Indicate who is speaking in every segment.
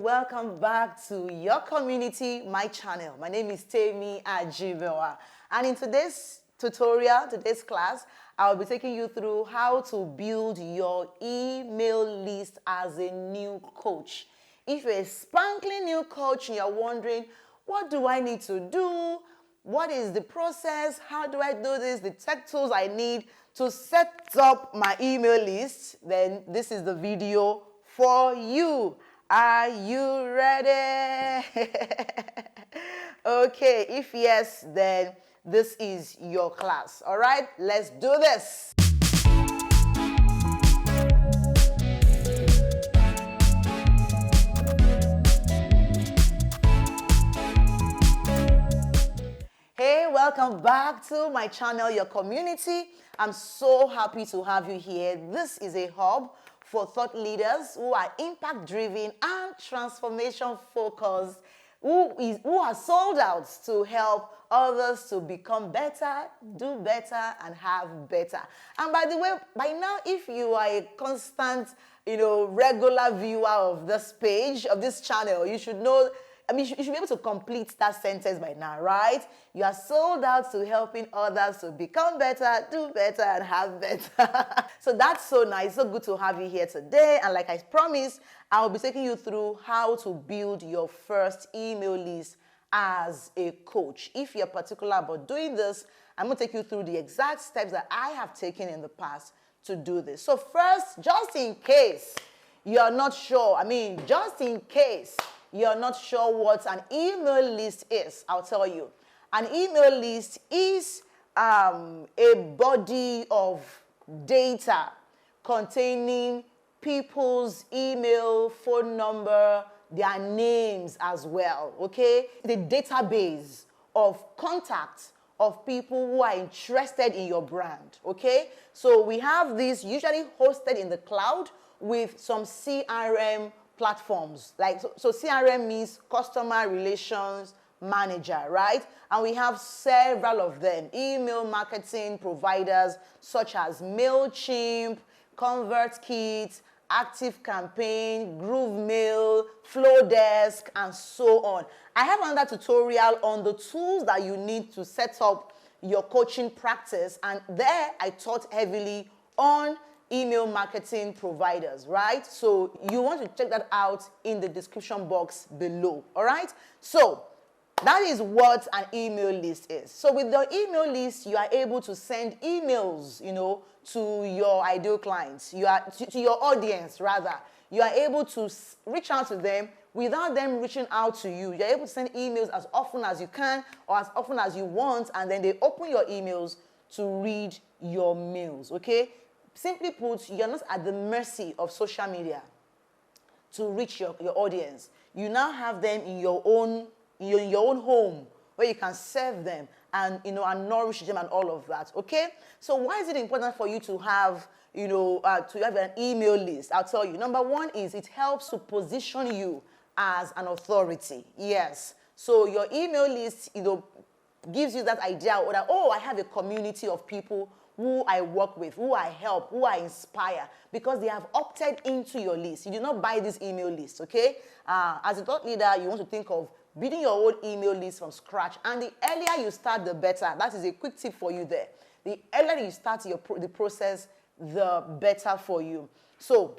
Speaker 1: welcome back to your community, my channel. My name is Temi Ajibewa, and in today's tutorial, today's class, I'll be taking you through how to build your email list as a new coach. If you're a sparkling new coach and you're wondering, what do I need to do? What is the process? How do I do this? The tech tools I need to set up my email list, then this is the video for you. Are you ready? Okay, if yes, then this is your class. All right, let's do this. Hey, welcome back to my channel, your community. I'm so happy to have you here. This is a hub for thought leaders who are impact-driven and transformation-focused, who are sold out to help others to become better, do better, and have better. And by the way, by now, if you are a constant, regular viewer of this page, of this channel, you should know. You should be able to complete that sentence by now, right? You are sold out to helping others to become better, do better, and have better. So that's so nice. So good to have you here today. And like I promised, I will be taking you through how to build your first email list as a coach. If you're particular about doing this, I'm going to take you through the exact steps that I have taken in the past to do this. So first, just in case you're not sure, just in case you're not sure what an email list is, I'll tell you. An email list is a body of data containing people's email, phone number, their names as well, okay? The database of contacts of people who are interested in your brand, okay? So we have this usually hosted in the cloud with some CRM platforms. So CRM means customer relations manager, right? And we have several of them. Email marketing providers such as MailChimp, ConvertKit, ActiveCampaign, GrooveMail, Flowdesk, and so on. I have another tutorial on the tools that you need to set up your coaching practice, and there I taught heavily on email marketing providers, right? So you want to check that out in the description box below, all right? So that is what an email list is. So with the email list, you are able to send emails, to your ideal clients, to your audience, rather. You are able to reach out to them without them reaching out to you. You're able to send emails as often as you can or as often as you want, and then they open your emails to read your mails, okay? Simply put, you're not at the mercy of social media to reach your audience. You now have them in your own home where you can serve them and and nourish them and all of that. Okay? So why is it important for you to have to have an email list? I'll tell you. Number one is it helps to position you as an authority. Yes. So your email list, gives you that idea that, I have a community of people who I work with, who I help, who I inspire, because they have opted into your list. You do not buy this email list, okay? As a thought leader, you want to think of building your own email list from scratch, and the earlier you start, the better. That is a quick tip for you there. The earlier you start the process, the better for you. So,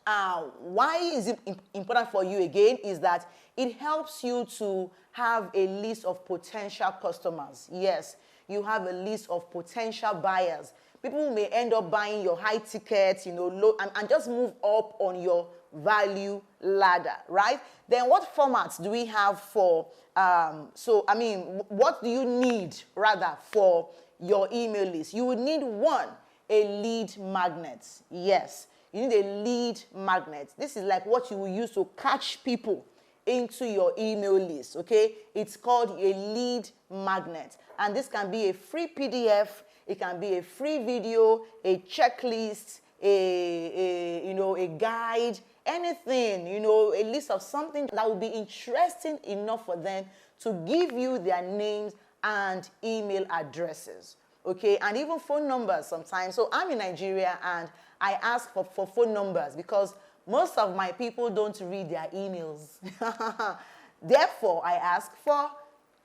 Speaker 1: why is it important for you again is that it helps you to have a list of potential customers. Yes, you have a list of potential buyers. People who may end up buying your high tickets, low, and just move up on your value ladder, right? Then what formats do we have for, what do you need rather for your email list? You would need a lead magnet. Yes, you need a lead magnet. This is like what you will use to catch people into your email list, okay? It's called a lead magnet. And this can be a free PDF, it can be a free video, a checklist, a guide, anything, a list of something that will be interesting enough for them to give you their names and email addresses, okay? And even phone numbers sometimes. So I'm in Nigeria and I ask for phone numbers because most of my people don't read their emails. Therefore, I ask for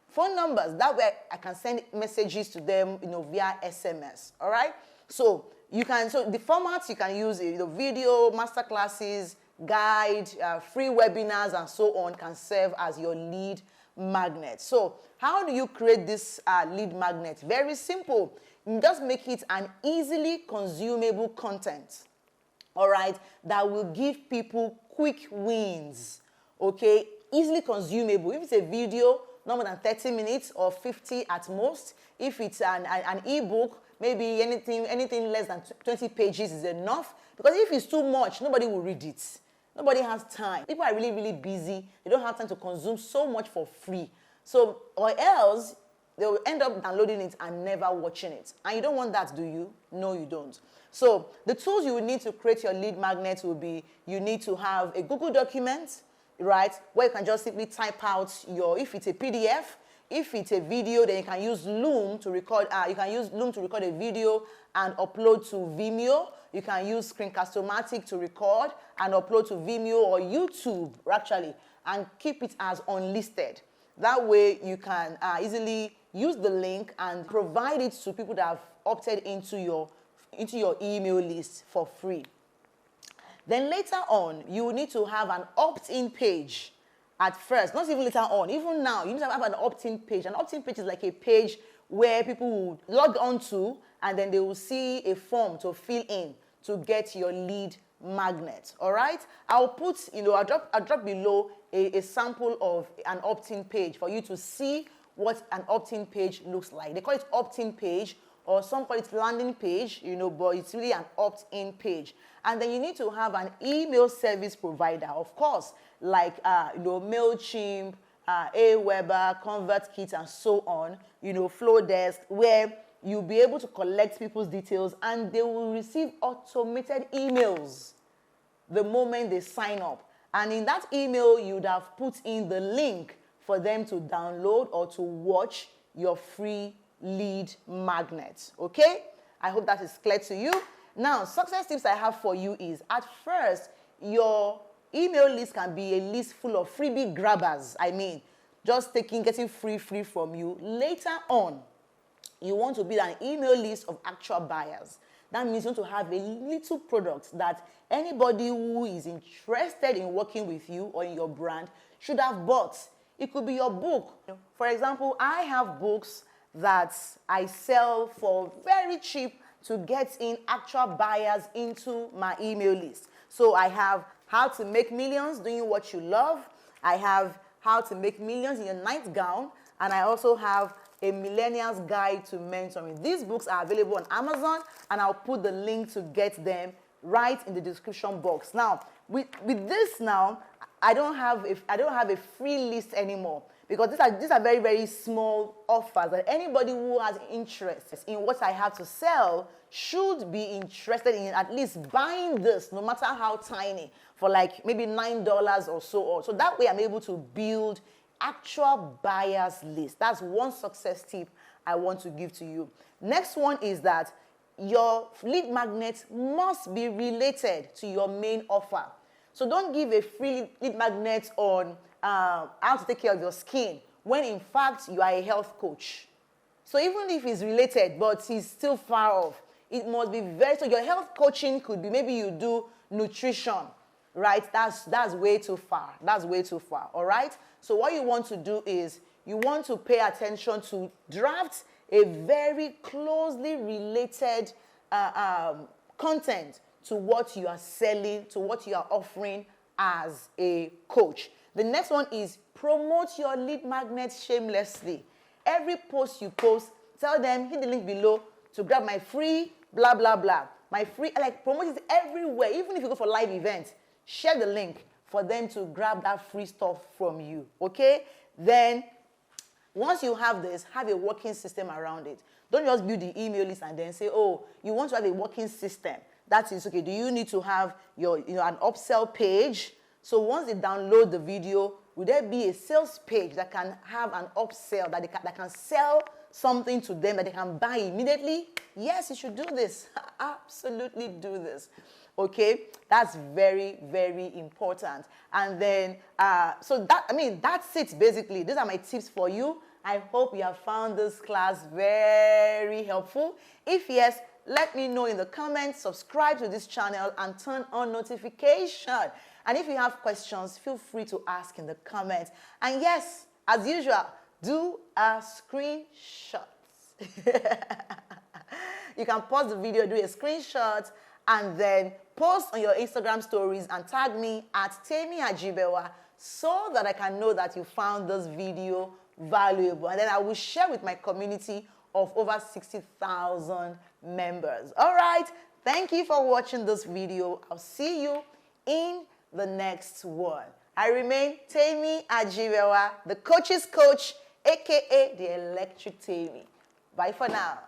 Speaker 1: phone numbers. That way I can send messages to them, via SMS. All right. So the formats you can use, video, master classes, guide, free webinars, and so on can serve as your lead magnet. So how do you create this lead magnet? Very simple. You just make it an easily consumable content. All right, that will give people quick wins. Okay, easily consumable. If it's a video, no more than 30 minutes or 50 at most. If it's an ebook, maybe anything less than 20 pages is enough. Because if it's too much, nobody will read it. Nobody has time. People are really, really busy. They don't have time to consume so much for free. So, or else, they will end up downloading it and never watching it. And you don't want that, do you? No, you don't. So, the tools you will need to create your lead magnet will be, you need to have a Google document, right? Where you can just simply type out if it's a PDF, if it's a video, then you can use Loom to record, a video and upload to Vimeo. You can use Screencast-O-Matic to record and upload to Vimeo or YouTube, actually, and keep it as unlisted. That way, you can easily use the link and provide it to people that have opted into your email list for free. Then later on, you will need to have an opt-in page at first. Not even later on, even now, you need to have an opt-in page. An opt-in page is like a page where people will log on to, and then they will see a form to fill in to get your lead magnet. All right? I'll put, I'll drop below a sample of an opt-in page for you to see what an opt-in page looks like. They call it opt-in page, or some call it landing page, but it's really an opt-in page. And then you need to have an email service provider, of course, like MailChimp, Aweber, ConvertKit, and so on, Flowdesk, where you'll be able to collect people's details and they will receive automated emails the moment they sign up. And in that email, you'd have put in the link for them to download or to watch your free lead magnet. Okay? I hope that is clear to you. Now, success tips I have for you is, at first, your email list can be a list full of freebie grabbers. Just getting free from you. Later on, you want to build an email list of actual buyers. That means you want to have a little product that anybody who is interested in working with you or in your brand should have bought. It could be your book. For example, I have books that I sell for very cheap to get in actual buyers into my email list. So I have How to Make Millions Doing What You Love. I have How to Make Millions in Your Nightgown. And I also have A Millennial's Guide to Mentoring. These books are available on Amazon, and I'll put the link to get them right in the description box. Now, with this now, I don't have a free list anymore, because these are very, very small offers that anybody who has interest in what I have to sell should be interested in at least buying this, no matter how tiny, for like maybe $9 or so. So that way I'm able to build actual buyers list. That's one success tip I want to give to you. Next one is that your lead magnet must be related to your main offer. So don't give a free lead magnet on how to take care of your skin when in fact you are a health coach. So even if it's related but it's still far off, it must be so your health coaching could be, maybe you do nutrition, right? That's way too far. That's way too far, all right? So what you want to do is you want to pay attention to draft a very closely related content to what you are selling, to what you are offering as a coach. The next one is promote your lead magnet shamelessly. Every post you post, tell them, hit the link below to grab my free blah, blah, blah. My free, promote it everywhere. Even if you go for live events, share the link for them to grab that free stuff from you, okay? Then, once you have this, have a working system around it. Don't just build the email list and then say, oh, you want to have a working system. That is, okay, do you need to have your, an upsell page? So once they download the video, will there be a sales page that can have an upsell, that can sell something to them that they can buy immediately? Yes, you should do this. Absolutely do this. Okay, that's very, very important. And then, that's it basically. These are my tips for you. I hope you have found this class very helpful. If yes, let me know in the comments, subscribe to this channel and turn on notification. And if you have questions, feel free to ask in the comments. And yes, as usual, do a screenshot. You can pause the video, do a screenshot, and then post on your Instagram stories and tag me at Temi Ajibewa so that I can know that you found this video valuable. And then I will share with my community of over 60,000 members. All right, thank you for watching this video. I'll see you in the next one. I remain Temi Ajibewa, the coach's coach, aka the Electric Temi. Bye for now.